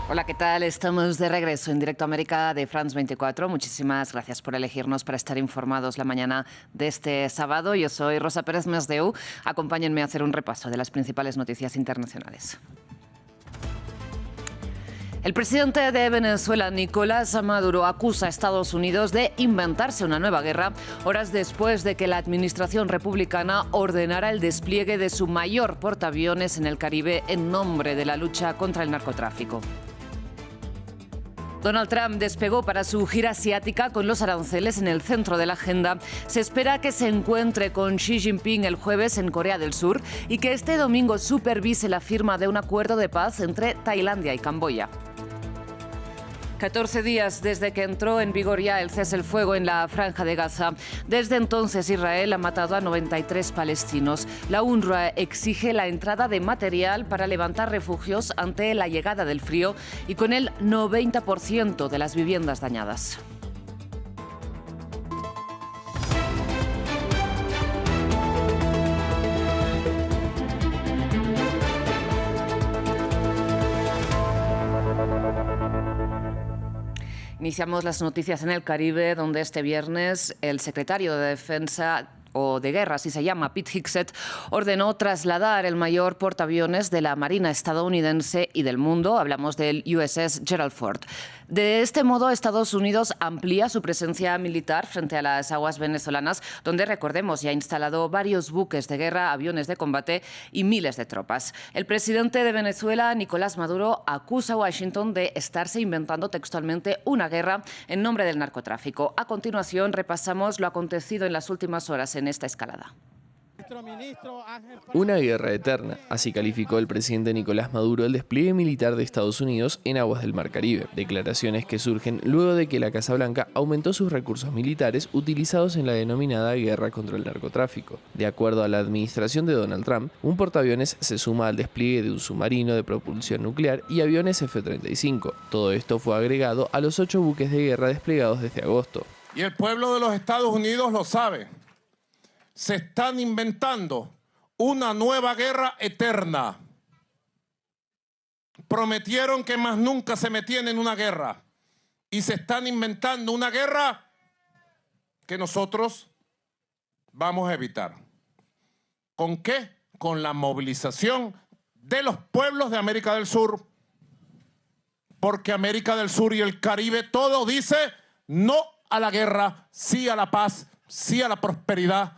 Hola, ¿qué tal? Estamos de regreso en Directo América de France 24. Muchísimas gracias por elegirnos para estar informados la mañana de este sábado. Yo soy Rosa Pérez Masdeu. Acompáñenme a hacer un repaso de las principales noticias internacionales. El presidente de Venezuela, Nicolás Maduro, acusa a Estados Unidos de inventarse una nueva guerra horas después de que la administración republicana ordenara el despliegue de su mayor portaaviones en el Caribe en nombre de la lucha contra el narcotráfico. Donald Trump despegó para su gira asiática con los aranceles en el centro de la agenda. Se espera que se encuentre con Xi Jinping el jueves en Corea del Sur y que este domingo supervise la firma de un acuerdo de paz entre Tailandia y Camboya. 14 días desde que entró en vigor ya el cese el fuego en la Franja de Gaza. Desde entonces Israel ha matado a 93 palestinos. La UNRWA exige la entrada de material para levantar refugios ante la llegada del frío y con el 90% de las viviendas dañadas. Iniciamos las noticias en el Caribe, donde este viernes el secretario de Defensa o de Guerra, así se llama, Pete Hegseth, ordenó trasladar el mayor portaaviones de la Marina estadounidense y del mundo. Hablamos del USS Gerald Ford. De este modo, Estados Unidos amplía su presencia militar frente a las aguas venezolanas, donde, recordemos, ya ha instalado varios buques de guerra, aviones de combate y miles de tropas. El presidente de Venezuela, Nicolás Maduro, acusa a Washington de estarse inventando textualmente una guerra en nombre del narcotráfico. A continuación, repasamos lo acontecido en las últimas horas en esta escalada. Una guerra eterna, así calificó el presidente Nicolás Maduro el despliegue militar de Estados Unidos en aguas del Mar Caribe. Declaraciones que surgen luego de que la Casa Blanca aumentó sus recursos militares utilizados en la denominada guerra contra el narcotráfico. De acuerdo a la administración de Donald Trump, un portaaviones se suma al despliegue de un submarino de propulsión nuclear y aviones F-35. Todo esto fue agregado a los 8 buques de guerra desplegados desde agosto. Y el pueblo de los Estados Unidos lo sabe. Se están inventando una nueva guerra eterna. Prometieron que más nunca se metían en una guerra. Y se están inventando una guerra que nosotros vamos a evitar. ¿Con qué? Con la movilización de los pueblos de América del Sur. Porque América del Sur y el Caribe todo dice no a la guerra, sí a la paz, sí a la prosperidad,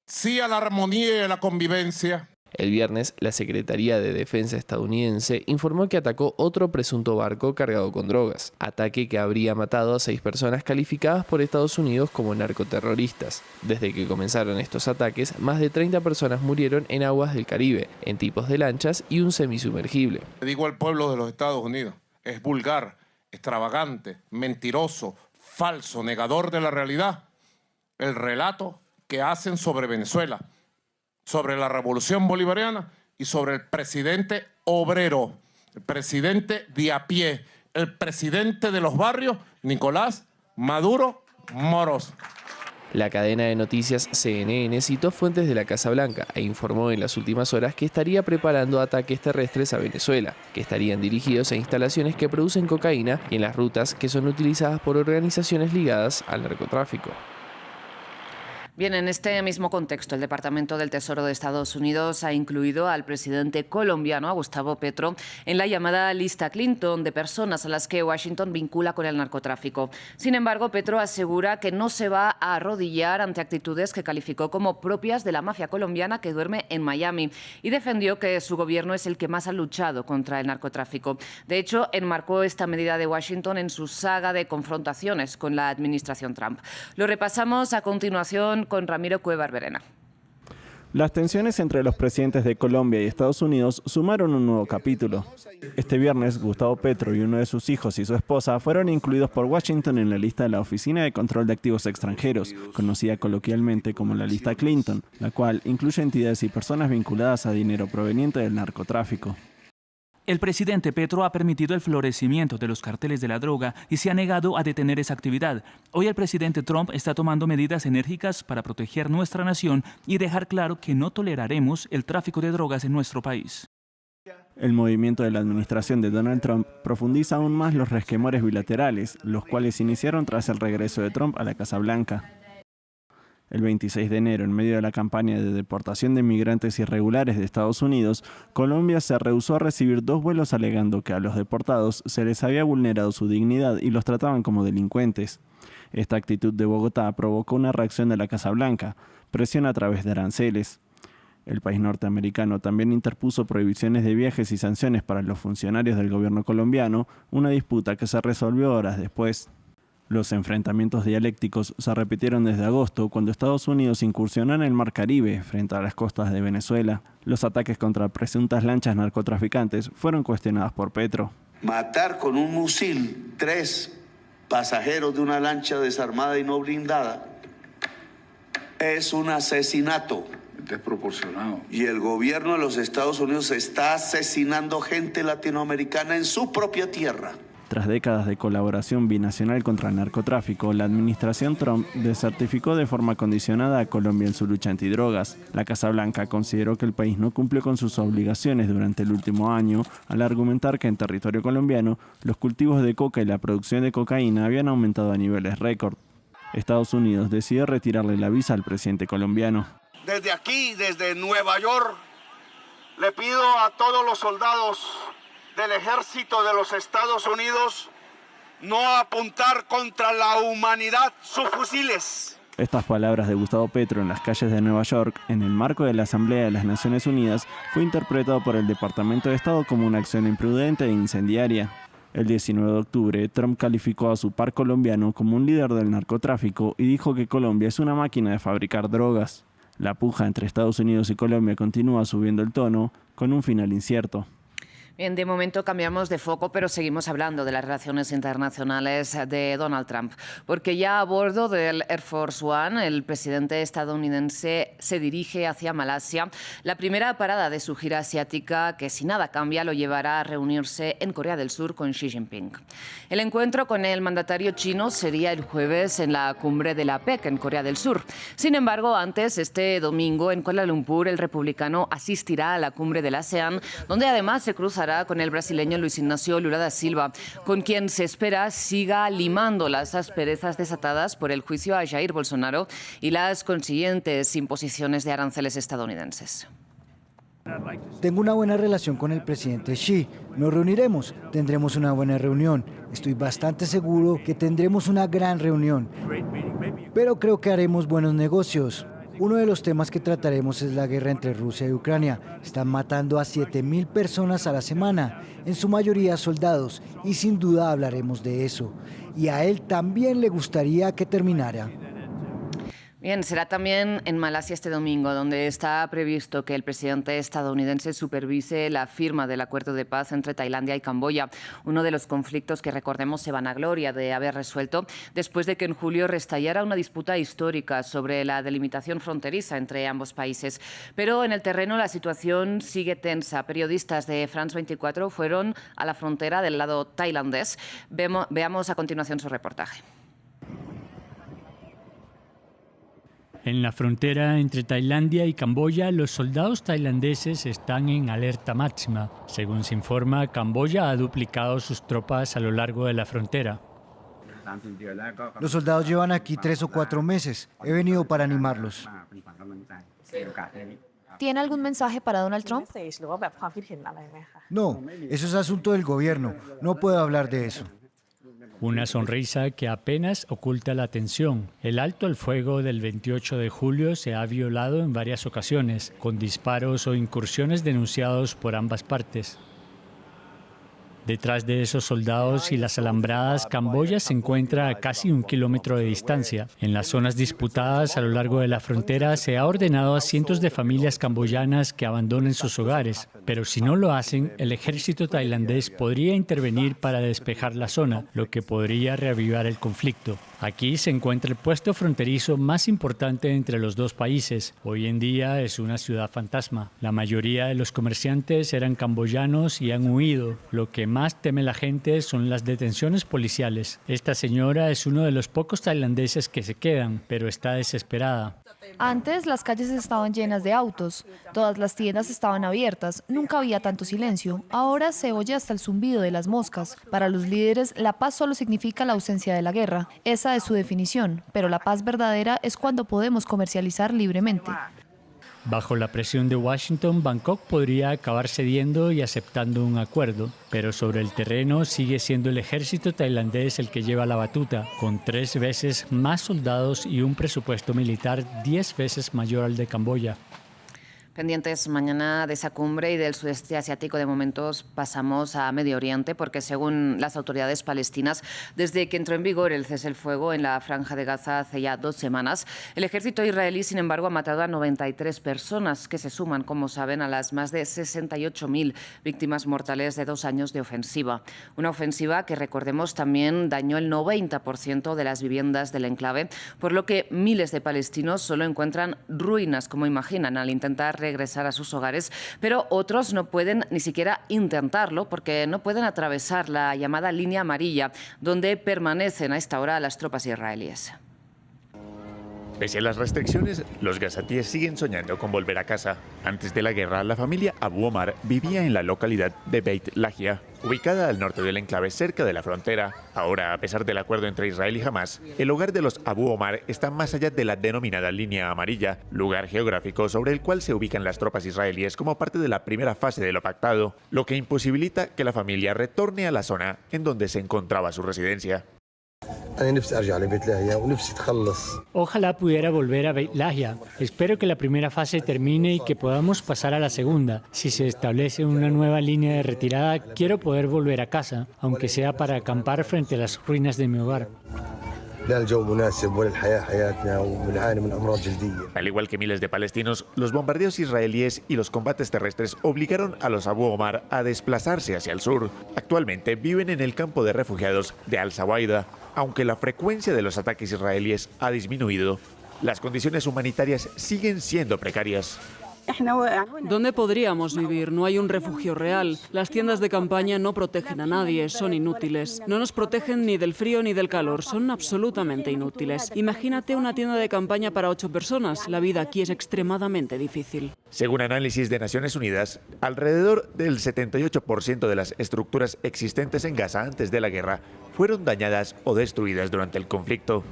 sí a la armonía y a la convivencia. El viernes, la Secretaría de Defensa estadounidense informó que atacó otro presunto barco cargado con drogas, ataque que habría matado a 6 personas calificadas por Estados Unidos como narcoterroristas. Desde que comenzaron estos ataques, más de 30 personas murieron en aguas del Caribe, en tipos de lanchas y un semisumergible. Le digo al pueblo de los Estados Unidos, es vulgar, extravagante, mentiroso, falso, negador de la realidad, el relato que hacen sobre Venezuela, sobre la revolución bolivariana y sobre el presidente obrero, el presidente de a pie, el presidente de los barrios, Nicolás Maduro Moros. La cadena de noticias CNN citó fuentes de la Casa Blanca e informó en las últimas horas que estaría preparando ataques terrestres a Venezuela, que estarían dirigidos a instalaciones que producen cocaína y en las rutas que son utilizadas por organizaciones ligadas al narcotráfico. Bien, en este mismo contexto, el Departamento del Tesoro de Estados Unidos ha incluido al presidente colombiano, a Gustavo Petro, en la llamada lista Clinton de personas a las que Washington vincula con el narcotráfico. Sin embargo, Petro asegura que no se va a arrodillar ante actitudes que calificó como propias de la mafia colombiana que duerme en Miami y defendió que su gobierno es el que más ha luchado contra el narcotráfico. De hecho, enmarcó esta medida de Washington en su saga de confrontaciones con la administración Trump. Lo repasamos a continuación con Ramiro Cuevar Verena. Las tensiones entre los presidentes de Colombia y Estados Unidos sumaron un nuevo capítulo. Este viernes, Gustavo Petro y uno de sus hijos y su esposa fueron incluidos por Washington en la lista de la Oficina de Control de Activos Extranjeros, conocida coloquialmente como la lista Clinton, la cual incluye entidades y personas vinculadas a dinero proveniente del narcotráfico. El presidente Petro ha permitido el florecimiento de los carteles de la droga y se ha negado a detener esa actividad. Hoy el presidente Trump está tomando medidas enérgicas para proteger nuestra nación y dejar claro que no toleraremos el tráfico de drogas en nuestro país. El movimiento de la administración de Donald Trump profundiza aún más los resquemores bilaterales, los cuales iniciaron tras el regreso de Trump a la Casa Blanca. El 26 de enero, en medio de la campaña de deportación de migrantes irregulares de Estados Unidos, Colombia se rehusó a recibir 2 vuelos alegando que a los deportados se les había vulnerado su dignidad y los trataban como delincuentes. Esta actitud de Bogotá provocó una reacción de la Casa Blanca, presión a través de aranceles. El país norteamericano también interpuso prohibiciones de viajes y sanciones para los funcionarios del gobierno colombiano, una disputa que se resolvió horas después. Los enfrentamientos dialécticos se repitieron desde agosto, cuando Estados Unidos incursionó en el Mar Caribe, frente a las costas de Venezuela. Los ataques contra presuntas lanchas narcotraficantes fueron cuestionados por Petro. Matar con un fusil 3 pasajeros de una lancha desarmada y no blindada es un asesinato. Desproporcionado. Y el gobierno de los Estados Unidos está asesinando gente latinoamericana en su propia tierra. Tras décadas de colaboración binacional contra el narcotráfico, la administración Trump desertificó de forma condicionada a Colombia en su lucha antidrogas. La Casa Blanca consideró que el país no cumplió con sus obligaciones durante el último año, al argumentar que en territorio colombiano los cultivos de coca y la producción de cocaína habían aumentado a niveles récord. Estados Unidos decidió retirarle la visa al presidente colombiano. Desde aquí, desde Nueva York, le pido a todos los soldados del ejército de los Estados Unidos no apuntar contra la humanidad sus fusiles. Estas palabras de Gustavo Petro en las calles de Nueva York, en el marco de la Asamblea de las Naciones Unidas, fue interpretado por el Departamento de Estado como una acción imprudente e incendiaria. El 19 de octubre, Trump calificó a su par colombiano como un líder del narcotráfico y dijo que Colombia es una máquina de fabricar drogas. La puja entre Estados Unidos y Colombia continúa subiendo el tono, con un final incierto. Bien, de momento cambiamos de foco, pero seguimos hablando de las relaciones internacionales de Donald Trump, porque ya a bordo del Air Force One, el presidente estadounidense se dirige hacia Malasia, la primera parada de su gira asiática, que si nada cambia lo llevará a reunirse en Corea del Sur con Xi Jinping. El encuentro con el mandatario chino sería el jueves en la cumbre de la APEC en Corea del Sur. Sin embargo, antes, este domingo en Kuala Lumpur, el republicano asistirá a la cumbre del ASEAN, donde además se cruzará con el brasileño Luis Ignacio Lula da Silva, con quien se espera siga limando las asperezas desatadas por el juicio a Jair Bolsonaro y las consiguientes imposiciones de aranceles estadounidenses. Tengo una buena relación con el presidente Xi. Nos reuniremos, tendremos una buena reunión. Estoy bastante seguro que tendremos una gran reunión. Pero creo que haremos buenos negocios. Uno de los temas que trataremos es la guerra entre Rusia y Ucrania. Están matando a 7.000 personas a la semana, en su mayoría soldados, y sin duda hablaremos de eso. Y a él también le gustaría que terminara. Bien, será también en Malasia este domingo, donde está previsto que el presidente estadounidense supervise la firma del acuerdo de paz entre Tailandia y Camboya, uno de los conflictos que, recordemos, se vanagloria de haber resuelto después de que en julio restallara una disputa histórica sobre la delimitación fronteriza entre ambos países. Pero en el terreno la situación sigue tensa. Periodistas de France 24 fueron a la frontera del lado tailandés. Veamos a continuación su reportaje. En la frontera entre Tailandia y Camboya, los soldados tailandeses están en alerta máxima. Según se informa, Camboya ha duplicado sus tropas a lo largo de la frontera. Los soldados llevan aquí 3 o 4 meses. He venido para animarlos. ¿Tiene algún mensaje para Donald Trump? No, eso es asunto del gobierno. No puedo hablar de eso. Una sonrisa que apenas oculta la tensión. El alto al fuego del 28 de julio se ha violado en varias ocasiones, con disparos o incursiones denunciados por ambas partes. Detrás de esos soldados y las alambradas, Camboya se encuentra a casi 1 kilómetro de distancia. En las zonas disputadas a lo largo de la frontera se ha ordenado a cientos de familias camboyanas que abandonen sus hogares. Pero si no lo hacen, el ejército tailandés podría intervenir para despejar la zona, lo que podría reavivar el conflicto. Aquí se encuentra el puesto fronterizo más importante entre los dos países. Hoy en día es una ciudad fantasma. La mayoría de los comerciantes eran camboyanos y han huido, lo que más más teme la gente son las detenciones policiales. Esta señora es uno de los pocos tailandeses que se quedan, pero está desesperada. Antes las calles estaban llenas de autos, todas las tiendas estaban abiertas, nunca había tanto silencio. Ahora se oye hasta el zumbido de las moscas. Para los líderes, la paz solo significa la ausencia de la guerra. Esa es su definición, pero la paz verdadera es cuando podemos comercializar libremente. Bajo la presión de Washington, Bangkok podría acabar cediendo y aceptando un acuerdo, pero sobre el terreno sigue siendo el ejército tailandés el que lleva la batuta, con 3 veces más soldados y un presupuesto militar 10 veces mayor al de Camboya. Pendientes mañana de esa cumbre y del sudeste asiático. De momentos pasamos a Medio Oriente porque según las autoridades palestinas, desde que entró en vigor el cese el fuego en la Franja de Gaza hace ya 2 semanas, el ejército israelí, sin embargo, ha matado a 93 personas que se suman, como saben, a las más de 68.000 víctimas mortales de 2 años de ofensiva. Una ofensiva que, recordemos, también dañó el 90% de las viviendas del enclave, por lo que miles de palestinos solo encuentran ruinas, como imaginan, al intentar regresar a sus hogares, pero otros no pueden ni siquiera intentarlo porque no pueden atravesar la llamada línea amarilla, donde permanecen a esta hora las tropas israelíes. Pese a las restricciones, los gazatíes siguen soñando con volver a casa. Antes de la guerra, la familia Abu Omar vivía en la localidad de Beit Lahia, ubicada al norte del enclave cerca de la frontera. Ahora, a pesar del acuerdo entre Israel y Hamás, el hogar de los Abu Omar está más allá de la denominada línea amarilla, lugar geográfico sobre el cual se ubican las tropas israelíes como parte de la primera fase de lo pactado, lo que imposibilita que la familia retorne a la zona en donde se encontraba su residencia. Ojalá pudiera volver a Beit Lahia. Espero que la primera fase termine y que podamos pasar a la segunda. Si se establece una nueva línea de retirada, quiero poder volver a casa, aunque sea para acampar frente a las ruinas de mi hogar. Al igual que miles de palestinos, los bombardeos israelíes y los combates terrestres obligaron a los Abu Omar a desplazarse hacia el sur. Actualmente viven en el campo de refugiados de Al-Sawaida. Aunque la frecuencia de los ataques israelíes ha disminuido, las condiciones humanitarias siguen siendo precarias. ¿Dónde podríamos vivir? No hay un refugio real. Las tiendas de campaña no protegen a nadie, son inútiles. No nos protegen ni del frío ni del calor, son absolutamente inútiles. Imagínate una tienda de campaña para 8 personas. La vida aquí es extremadamente difícil. Según análisis de Naciones Unidas, alrededor del 78% de las estructuras existentes en Gaza antes de la guerra fueron dañadas o destruidas durante el conflicto.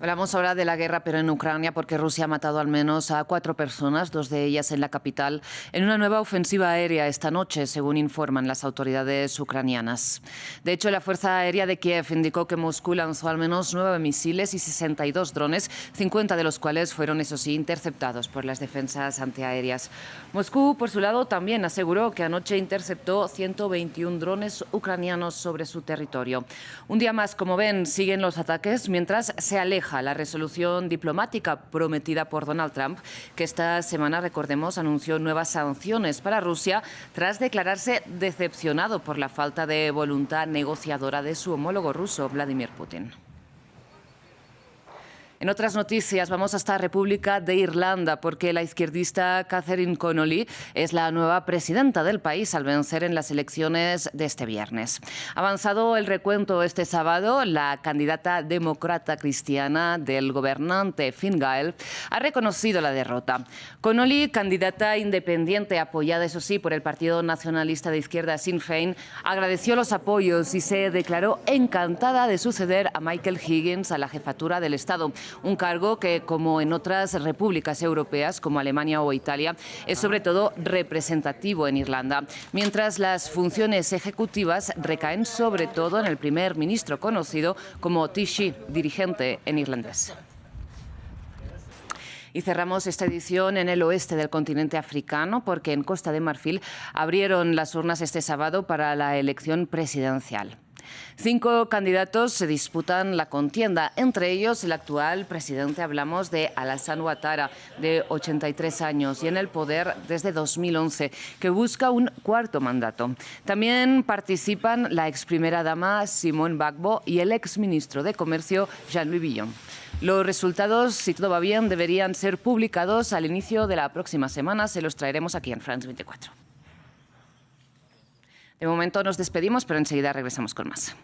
Hablamos ahora de la guerra, pero en Ucrania, porque Rusia ha matado al menos a 4 personas, 2 de ellas en la capital, en una nueva ofensiva aérea esta noche, según informan las autoridades ucranianas. De hecho, la Fuerza Aérea de Kiev indicó que Moscú lanzó al menos 9 misiles y 62 drones, 50 de los cuales fueron, eso sí, interceptados por las defensas antiaéreas. Moscú, por su lado, también aseguró que anoche interceptó 121 drones ucranianos sobre su territorio. Un día más, como ven, siguen los ataques mientras se aleja la resolución diplomática prometida por Donald Trump, que esta semana, recordemos, anunció nuevas sanciones para Rusia tras declararse decepcionado por la falta de voluntad negociadora de su homólogo ruso, Vladimir Putin. En otras noticias, vamos hasta República de Irlanda, porque la izquierdista Catherine Connolly es la nueva presidenta del país al vencer en las elecciones de este viernes. Avanzado el recuento este sábado, la candidata demócrata cristiana del gobernante Fine Gael ha reconocido la derrota. Connolly, candidata independiente apoyada, eso sí, por el Partido Nacionalista de Izquierda Sinn Féin, agradeció los apoyos y se declaró encantada de suceder a Michael Higgins a la jefatura del Estado. Un cargo que, como en otras repúblicas europeas como Alemania o Italia, es sobre todo representativo en Irlanda, mientras las funciones ejecutivas recaen sobre todo en el primer ministro, conocido como Taoiseach, dirigente en irlandés. Y cerramos esta edición en el oeste del continente africano, porque en Costa de Marfil abrieron las urnas este sábado para la elección presidencial. 5 candidatos se disputan la contienda, entre ellos el actual presidente, hablamos de Alassane Ouattara, de 83 años y en el poder desde 2011, que busca un 4º mandato. También participan la ex primera dama Simone Gbagbo y el ex ministro de Comercio Jean-Louis Billon. Los resultados, si todo va bien, deberían ser publicados al inicio de la próxima semana. Se los traeremos aquí en France 24. De momento nos despedimos, pero enseguida regresamos con más.